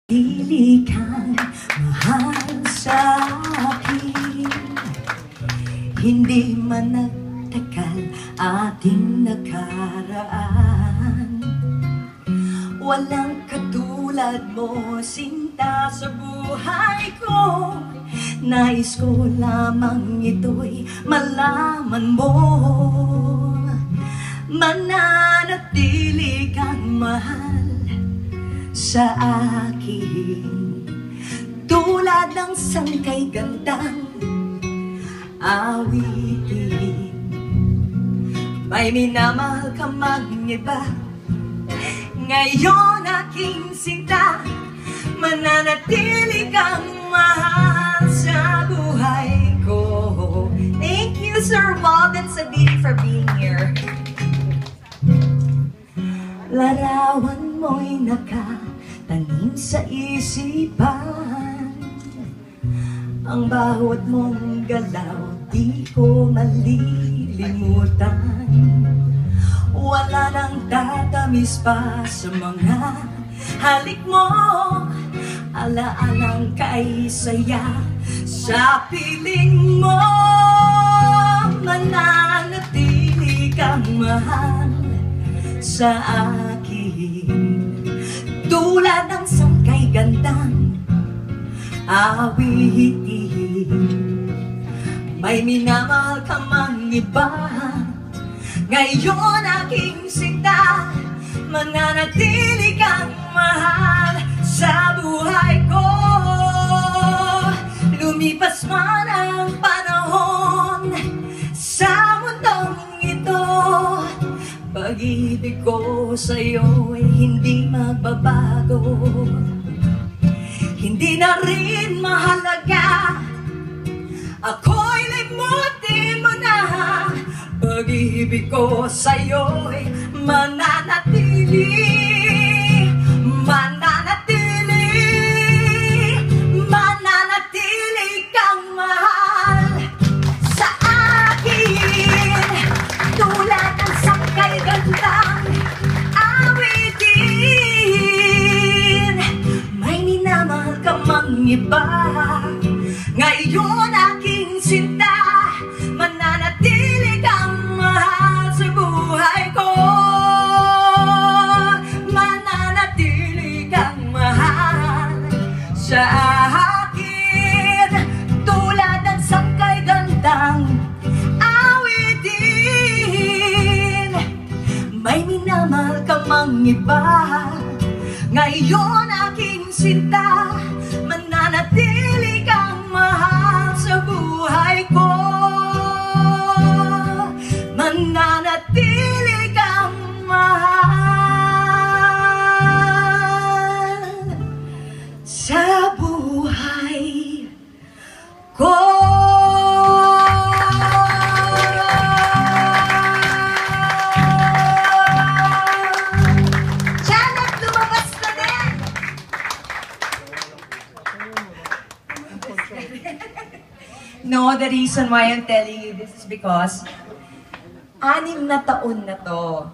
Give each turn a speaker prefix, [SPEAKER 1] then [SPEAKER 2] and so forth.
[SPEAKER 1] Pili kang mahal sa akin, hindi man nagtagal ating nakaraan. Walang katulad mo, sinta sa buhay ko. Nais ko lamang ito'y malaman mo. Mananatili kang mahal sa akin, tulad ng sangkay gandang awitin. May minamahal ka mag-iba, ngayon aking sinta. Mananatili kang mahal sa buhay ko. Thank you, Sir Bob and Sabine, for being here. Larawan mo'y nakatanim sa isipan, ang bawat mong galaw di ko malilimutan. Wala nang tatamis pa sa mga halik mo, alaalang kay saya sa piling mo. Mananatili kang mahal sa akin, tulad ng sangkay gandang awitin. May minamahal ka mang iba, ngayon aking sinta. Mananatili kang mahal sa buhay ko. Lumipas man ang panahon sa mundong ito, pag-ibig ko sa'yo ay hindi magbabago. Hindi na rin mahalaga, ako'y limutin mo na. Pag-ibig ko sa'yo ay mananatili. Mananatili, mananatili kang mahal sa akin, tulad ng sangkay gandang awitin. May minamahal ka mang iba, ngayon aking sinta. Mananatili kang mahal sa buhay ko. Mananatili kang mahal sa akin, tulad ng sangkay gandang awitin. May minamahal ka mang iba, ngayon aking sinta. Mananatili kang mahal sa buhay ko. Mananatili kang mahal sa buhay ko. Janet, lumabas na din! No, the reason why I'm telling you this is because 6 na taon na to